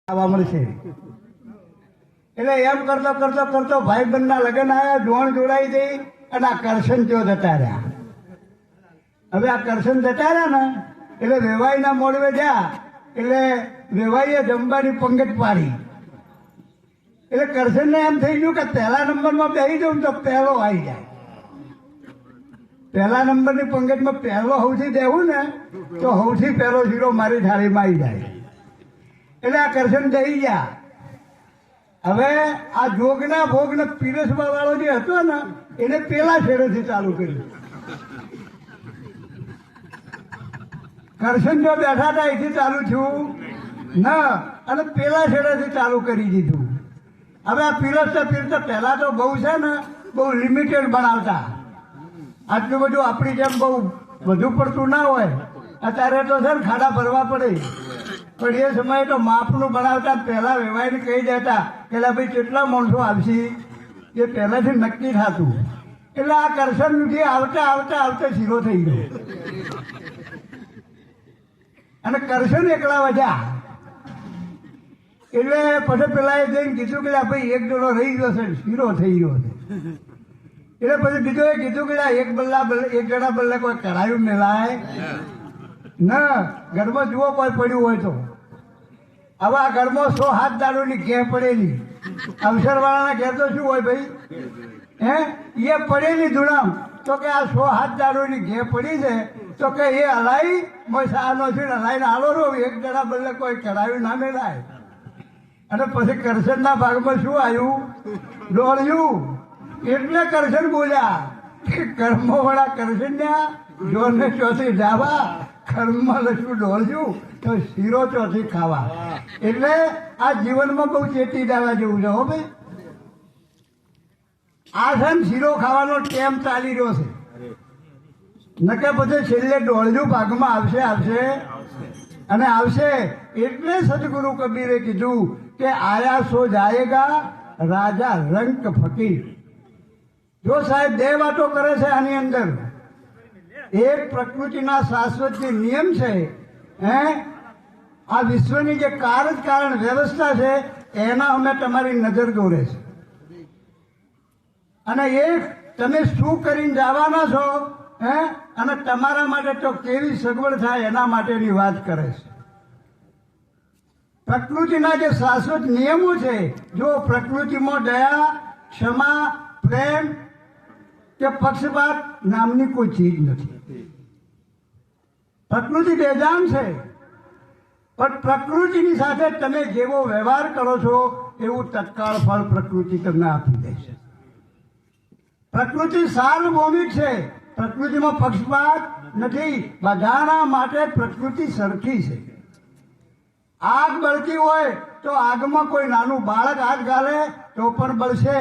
આવવા મળશે. એટલે એમ કરતો કરતો કરતો ભાઈબંધના લગ્ન આવ્યા, જોણ જોડાઈ ગઈ અને આ કરશન જો જતા રહ્યા. હવે આ કરશન જતા રહ્યા ને એટલે વેવાઈના મોડવે ગયા એટલે વેવાઈએ જમવાની પંગત પાડી. એટલે કરશનને એમ થઈ ગયું કે પહેલા નંબરમાં બેસી જાઉં તો પહેલો આવી જાય. પહેલા નંબરની પંગતમાં પહેલો સૌથી દેવું ને તો સૌથી પહેલો શીરો મારી થાળીમાં આવી જાય. એટલે આ કરશન દઈ ગયા. હવે આ જોગના ભોગને પીરસવા વાળો જે હતો ને એને પેલા છેડેથી ચાલુ કર્યું. કરશન જો બેઠા હતા એથી ચાલુ થયું ના અને પેલા છેડેથી ચાલુ કરી દીધું. હવે આ પીરસતા પીરસતા પહેલા તો બહુ છે ને બહુ લિમિટેડ બનાવતા. આટલું બધું આપણી જેમ બહુ વધુ પડતું ના હોય. અત્યારે તો છે ને ખાડા ભરવા પડે. પણ એ સમયે તો માપનું બનાવતા. પહેલા વેવાઈને કહી દેતા કે ભાઈ કેટલા માણસો આવશે એ પહેલાથી નક્કી થતું. એટલે આ કરશનથી આવતા આવતા આવતા શીરો થઈ ગયો અને કરશન એકલા વધ્યા. એટલે પછી પેલા જઈને કીધું કે ભાઈ એક ડોલો રહી ગયો છે, શીરો થઈ ગયો છે. એટલે પછી બીજોએ કીધું કે એક જણા બલ્લે કોઈ કરાયું મેલાય ના. ઘરમાં જુઓ કોઈ પડ્યું હોય તો. હવે આ ઘરમાં 100 હાથ દારૂની ઘે પડેલી. અવસરવાળાના ઘેર તો શું હોય ભાઈ? એ પડેલી ધૂણામ તો કે આ 100 હાથ દારૂની ઘે પડી છે તો કે એ હલાઈ સાનો છે હલાઈને હાલો રહો. એક જણા બદલે કોઈ કરાયું ના મેળાય. અને પછી કરશનના ભાગમાં શું આવ્યું? દોડ્યું. એટલે કરશન બોલ્યા કે કર્મવાળા કરશન્યા જોરને ચોથી જાવા, કર્મમાં લશું દોડ્યું તો શીરો ચોથી ખાવા. એટલે આ જીવનમાં બહુ ચેતી દેવા જેવું છે હો ભાઈ. આ છે ને શીરો ખાવાનો ટેમ ચાલી રહ્યો છે. નકે પછી છેલ્લે દોડ્યું ભાગમાં આવશે આવશે અને આવશે. એટલે સદગુરુ કબીરે કીધું કે આયા સો જાયેગા રાજા રંક ફકીર. જો સાહેબ બે વાતો કરે છે આની અંદર. એક પ્રકૃતિના શાશ્વત જે નિયમ છે, આ વિશ્વની જે કારણ વ્યવસ્થા છે એના અમે તમારી નજર દોરે છે. અને એક તમે શું કરીને જવાના છો અને તમારા માટે તો કેવી સગવડ થાય એના માટેની વાત કરે છે. પ્રકૃતિના જે શાશ્વત નિયમો છે, જો પ્રકૃતિમાં દયા, ક્ષમા, પ્રેમ કે પક્ષપાત નામની કોઈ ચીજ નથી. પ્રકૃતિ બેજાન છે, પણ પ્રકૃતિની સાથે તમે જેવો વ્યવહાર કરો છો એવું તત્કાળ ફળ પ્રકૃતિ તમને આપી દે છે. પ્રકૃતિ સાર્વભૌમિક છે. પ્રકૃતિમાં પક્ષપાત નથી. બધાના માટે પ્રકૃતિ સરખી છે. આગ બળતી હોય તો આગમાં કોઈ નાનું બાળક હાથ ગાલે તો પણ બળશે,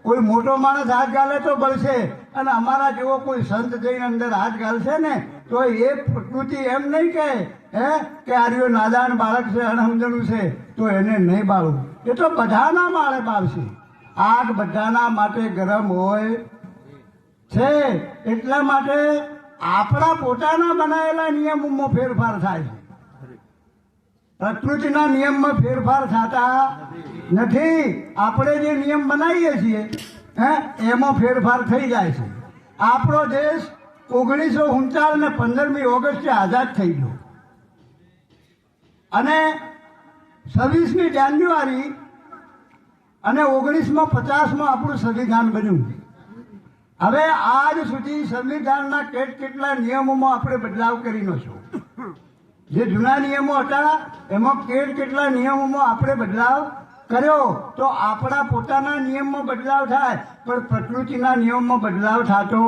કોઈ મોટો માણસ હાથ ગાલે તો બળશે. અને અમારા જેવો કોઈ સંત જઈને અંદર હાથ ગાલશે ને તો એ પ્રકૃતિ એમ નહીં કે આર્યો નાદાન બાળક છે, અણસમજણું છે તો એને નહીં બાળવું. એ તો બધાના માળે બાળશે. આગ બધાના માટે ગરમ હોય છે. એટલા માટે આપણા પોતાના બનાવેલા નિયમોમાં ફેરફાર થાય છે. પ્રકૃતિના નિયમમાં ફેરફાર થતા નથી. આપણે જે નિયમ બનાવીએ છીએ એમાં ફેરફાર થઈ જાય છે. આપણો દેશ 1939 ને 15મી ઓગસ્ટે આઝાદ થઈ ગયો અને 26મી જાન્યુઆરી અને 1950માં આપણું સંવિધાન બન્યું. હવે આજ સુધી સંવિધાનના કેટલા નિયમોમાં આપણે બદલાવ કરીનો છો. જે જૂના નિયમો હતા એમાં કેટલા નિયમોમાં આપણે બદલાવ કર્યો. તો આપણા પોતાના નિયમમાં બદલાવ થાય પણ પ્રકૃતિના નિયમમાં બદલાવ થતો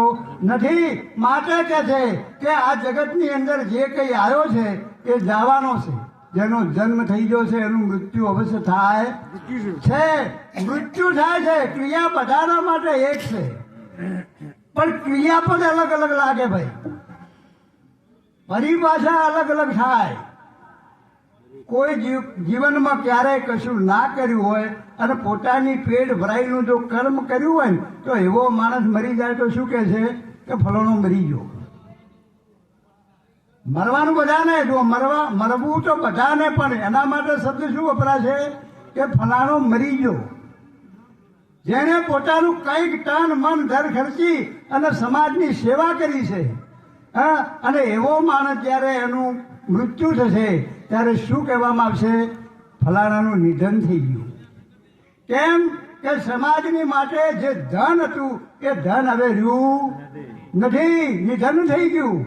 નથી. માટે કહે છે કે આ જગતની અંદર જે કંઈ આવ્યો છે એ જવાનો છે. જેનો જન્મ થઈ ગયો છે એનું મૃત્યુ અવશ્ય થાય છે. મૃત્યુ થાય છે. ક્રિયા બધાના માટે એક છે પણ ક્રિયા પણ અલગ અલગ લાગે ભાઈ. પરિભાષા અલગ અલગ થાય. કોઈ જીવનમાં ક્યારેય કશું ના કર્યું હોય અને પોતાની પેટ ભરાઈનું જો કર્મ કર્યું હોય ને તો એવો માણસ મરી જાય તો શું કહે છે કે ફલાણો મરી ગયો. મરવાનું બધાને, જો મરવું તો બધાને, પણ એના માટે શબ્દ શું વપરાશે કે ફલાણો મરી ગયો. જેને પોતાનું કંઈક તન મન ધર ખર્ચી અને સમાજની સેવા કરી છે, હા, અને એવો માણસ જ્યારે એનું મૃત્યુ થશે ત્યારે શું કહેવામાં આવશે? ફલાણાનું નિધન થઈ ગયું. કેમ કે સમાજની માટે જે ધન હતું એ ધન હવે રહ્યું નથી, નિધન થઈ ગયું.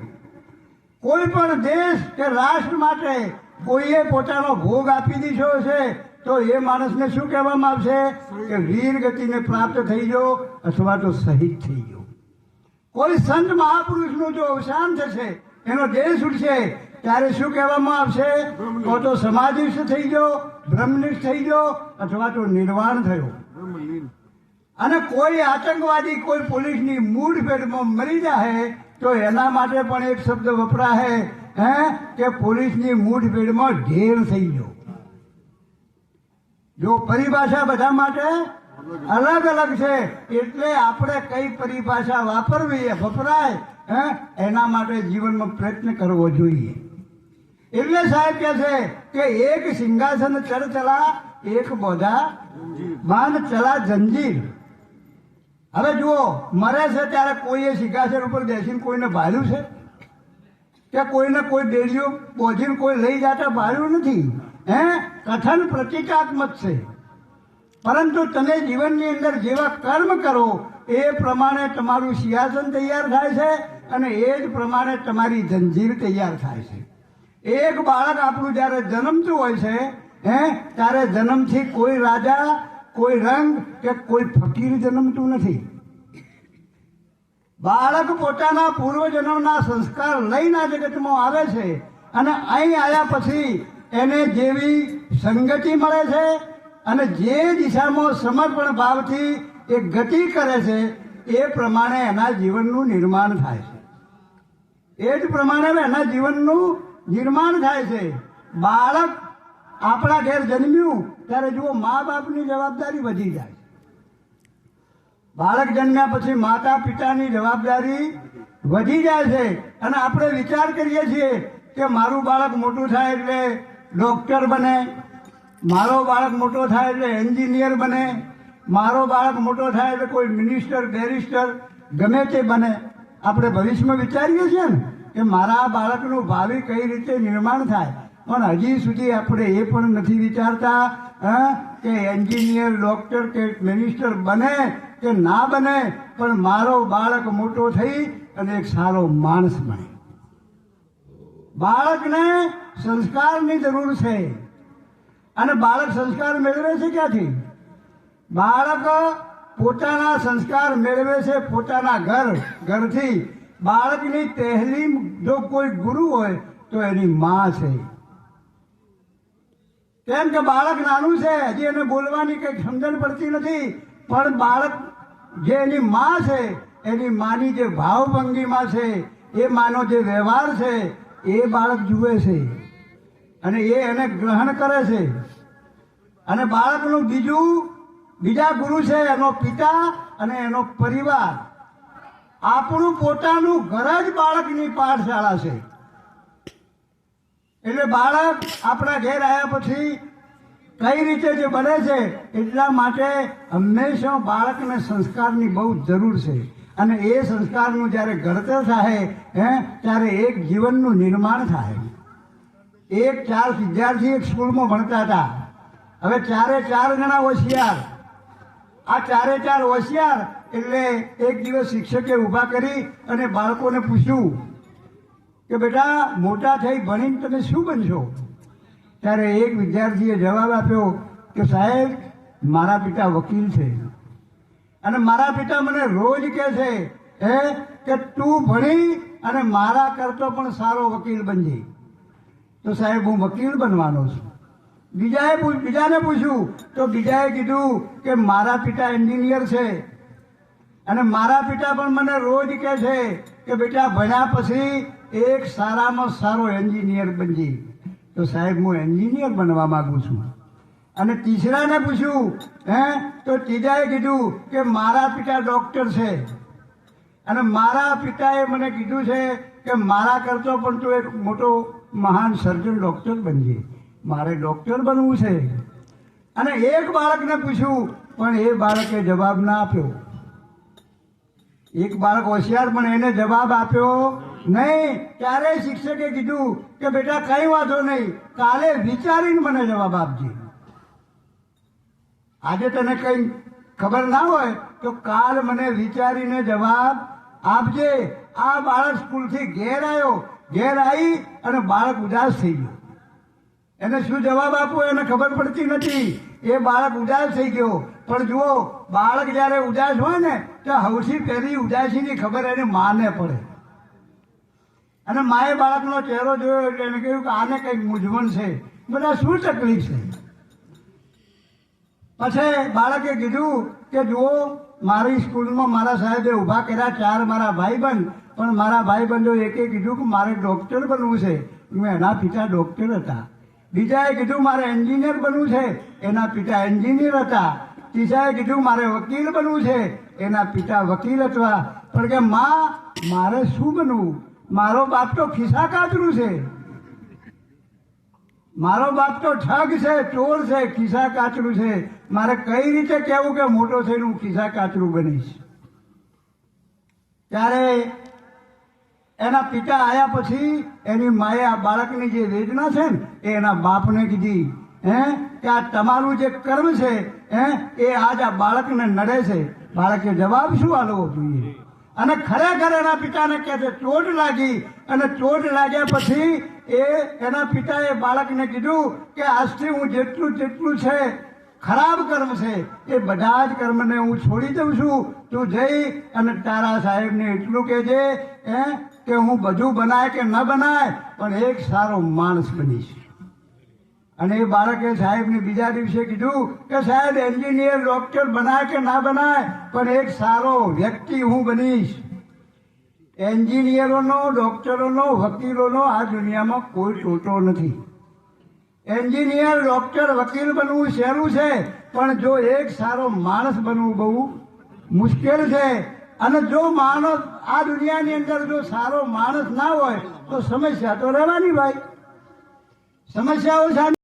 કોઈ પણ દેશ કે રાષ્ટ્ર માટે કોઈએ પોતાનો ભોગ આપી દીધો છે તો એ માણસને શું કહેવામાં આવશે કે વીર ગતિને પ્રાપ્ત થઈ ગયો અથવા તો શહીદ થઈ ગયો. કોઈ સંત મહાપુરુષનું જો અવસાન થશે, એનો દેહ છૂટશે, ત્યારે શું કહેવામાં આવશે? તો સમાધિસ્થ થઈ ગયો, બ્રહ્મનિષ્ઠ થઈ ગયો અથવા તો નિર્વાણ થયો. અને કોઈ આતંકવાદી કોઈ પોલીસની મૂઢ પેટમાં મરી જાય તો એના માટે પણ એક શબ્દ વપરાય કે પોલીસની મૂઢ પેટમાં ઢેર થઈ ગયો. જો પરિભાષા બધા માટે અલગ અલગ છે, એટલે આપણે કઈ પરિભાષા વાપરવી વપરાય એના માટે જીવનમાં પ્રયત્ન કરવો જોઈએ. એટલે સાહેબ કહે છે કે એક સિંહાસન ચર ચલા, એક બોધા બાંધ ચલા જંજીર. હવે જુઓ, મરે છે ત્યારે કોઈએ સિંહાસન ઉપર બેસીને કોઈને ભાળ્યું છે કે કોઈને કોઈ ડેડીઓ બોધીને કોઈ લઈ જતા ભાળ્યું નથી. કથન પ્રતિકાત્મક છે, પરંતુ તમે જીવનની અંદર જેવા કર્મ કરો એ પ્રમાણે તમારું સિંહાસન તૈયાર થાય છે અને એ જ પ્રમાણે તમારી જંજીર તૈયાર થાય છે. એક બાળક આપણું જ્યારે જન્મતું હોય છે ત્યારે જન્મથી કોઈ રાજા, કોઈ રંગ કે કોઈ ફકીર જન્મતું નથી. બાળક પોતાના પૂર્વજન્મના સંસ્કાર લઈને આ જગતમાં આવે છે અને અહીં આવ્યા પછી એને જેવી સંગતિ મળે છે અને જે દિશામાં સમર્પણ ભાવથી એ ગતિ કરે છે એ પ્રમાણે એના જીવનનું નિર્માણ થાય છે. એ જ પ્રમાણે એના જીવનનું નિર્માણ થાય છે. બાળક આપણા ઘેર જન્મ્યું ત્યારે જુઓ, મા બાપની જવાબદારી વધી જાય. બાળક જન્મ્યા પછી માતા પિતાની જવાબદારી વધી જાય છે અને આપણે વિચાર કરીએ છીએ કે મારું બાળક મોટું થાય એટલે ડોક્ટર બને, મારો બાળક મોટો થાય એટલે એન્જિનિયર બને, મારો બાળક મોટો થાય એટલે કોઈ મિનિસ્ટર, બેરિસ્ટર ગમે તે બને. આપણે ભવિષ્યમાં વિચારીએ છીએ ને કે મારા બાળકનું ભાવિ કઈ રીતે નિર્માણ થાય, પણ હજી સુધી આપણે એ પણ નથી વિચારતા કે એન્જિનિયર, ડોક્ટર કે મિનિસ્ટર બને કે ના બને, પણ મારો બાળક મોટો થઈ અને એક સારો માણસ બને. બાળકને સંસ્કારની જરૂર છે અને બાળક સંસ્કાર મેળવે છે ક્યાંથી? બાળક પોતાના સંસ્કાર મેળવે છે પોતાના ઘરથી. બાળકની પહેલી જો કોઈ ગુરુ હોય તો એની માં છે. કેમ કે બાળક નાનું છે, હજી એને બોલવાની કંઈક સમજણ પડતી નથી, પણ બાળક જે એની માં છે, એની માની જે ભાવભંગીમાં છે, એ માનો જે વ્યવહાર છે એ બાળક જુએ છે અને એ એને ગ્રહણ કરે છે. અને બાળકનું બીજા ગુરુ છે એનો પિતા અને એનો પરિવાર. આપણું પોતાનું ઘર જ બાળકની પાઠશાળા છે. એટલે બાળક આપણા ઘેર આવ્યા પછી કઈ રીતે જે બને છે, એટલા માટે હંમેશા બાળકને સંસ્કારની બહુ જરૂર છે. અને એ સંસ્કારનું જ્યારે ઘડતર થાય ત્યારે એક જીવનનું નિર્માણ થાય. 4 વિદ્યાર્થી એક સ્કૂલમાં ભણતા હતા. હવે 4 જણા હોશિયાર. આ 4 હોશિયાર એટલે એક દિવસ શિક્ષકે ઊભા કરી અને બાળકોને પૂછ્યું કે બેટા, મોટા થઈ ભણીને તમે શું બનશો? ત્યારે એક વિદ્યાર્થીએ જવાબ આપ્યો કે સાહેબ, મારા પિતા વકીલ છે અને મારા પિતા મને રોજ કહે છે કે તું ભણી અને મારા કરતો પણ સારો વકીલ બનજે. તો સાહેબ, હું વકીલ બનવાનો છું. બીજાને પૂછ્યું તો બીજાએ કીધું કે મારા પિતા એન્જિનિયર છે અને મારા પિતા પણ મને રોજ કહે છે કે બેટા, ભણ્યા પછી એક સારામાં સારો એન્જિનિયર બનજે. તો સાહેબ, હું એન્જિનિયર બનવા માંગુ છું. અને તીસરાને પૂછ્યું તો ત્રીજાએ કીધું કે મારા પિતા ડોક્ટર છે અને મારા પિતાએ મને કીધું છે કે મારા કરતો પણ તું એક મોટો મહાન સર્જન ડૉક્ટર બનજે. મારે ડૉક્ટર બનવું છે. અને એક બાળકને પૂછ્યું પણ એ બાળકે જવાબ ના આપ્યો. એક બાળક હોશિયાર પણ એને જવાબ આપ્યો નહીં. ત્યારે શિક્ષકે કીધું કે બેટા કઈ વાંધો નહીં, કાલે વિચારીને મને જવાબ આપજે. આજે તને કઈ ખબર ના હોય તો કાલ મને વિચારીને જવાબ આપજે. આ બાળક સ્કૂલથી ઘેર આવ્યો. ઘેર આવી અને બાળક ઉદાસ થઈ ગયો. એને શું જવાબ આપવો એને ખબર પડતી નથી. એ બાળક ઉદાસ થઈ ગયો. પણ જુઓ, બાળક જયારે ઉદાસ હોય ને તો સૌથી પહેલી ઉદાસીની ખબર એને માને પડે. અને માએ બાળકનો ચહેરો જોયો એટલે એને કહ્યું કે આને કંઈક મૂંઝવણ છે, બધા શું તકલીફ છે. પછી બાળકે કીધું કે જુઓ, મારી સ્કૂલમાં મારા સાહેબે ઊભા કર્યા 4 મારા ભાઈબંધ, પણ મારા ભાઈબંધો એકે કીધું કે મારે ડૉક્ટર બનવું છે. એના પિતા ડૉક્ટર હતા. બીજાએ કીધું મારે એન્જિનિયર બનવું છે. એના પિતા એન્જિનિયર હતા. ત્રીજાએ કીધું મારે વકીલ બનવું છે. એના પિતા વકીલ હતા. પણ કે માં, મારે શું બનવું? મારો બાપ તો ખિસ્સા કાતરું છે. મારો બાપ તો ઠગ છે, ચોર છે, ખિસ્સા કાચરું છે. મારે કઈ રીતે કહેવું કે મોટો થઈને હું ખિસ્સા કાચરું બનીશ? ત્યારે એના પિતા આવ્યા પછી એની માએ આ બાળકની જે વેદના છે ને એ એના બાપને કીધી કે આ તમારું જે કર્મ છે એ આજ આ બાળકને નડે છે. બાળકે જવાબ શું આલવો જોઈએ? અને ખરેખર એના પિતાને કહે છે ચોટ લાગી. અને ચોટ લાગ્યા પછી એના પિતાએ બાળકને કીધું કે આજથી હું જેટલું છે ખરાબ કર્મ છે એ બધા જ કર્મને હું છોડી દઉં છું. તું જઈ અને તારા સાહેબને એટલું કહેજે કે હું બધું બનાય કે ન બનાય પણ એક સારો માણસ બનીશ. અને એ બાળકે સાહેબને બીજા દિવસે કીધું કે સાહેબ એન્જિનિયર ડૉક્ટર બનાય કે ના બનાય પણ એક સારો વ્યક્તિ હું બનીશ. એન્જિનિયરોનો, ડૉક્ટરોનો, વકીલોનો આ દુનિયામાં કોઈ ટોટો નથી. એન્જિનિયર, ડૉક્ટર, વકીલ બનવું સહેલું છે પણ જો એક સારો માણસ બનવું બહુ મુશ્કેલ છે. અને જો માણસ આ દુનિયાની અંદર જો સારો માણસ ના હોય તો સમસ્યા તો રહેવાની ભાઈ. સમસ્યાઓ સામે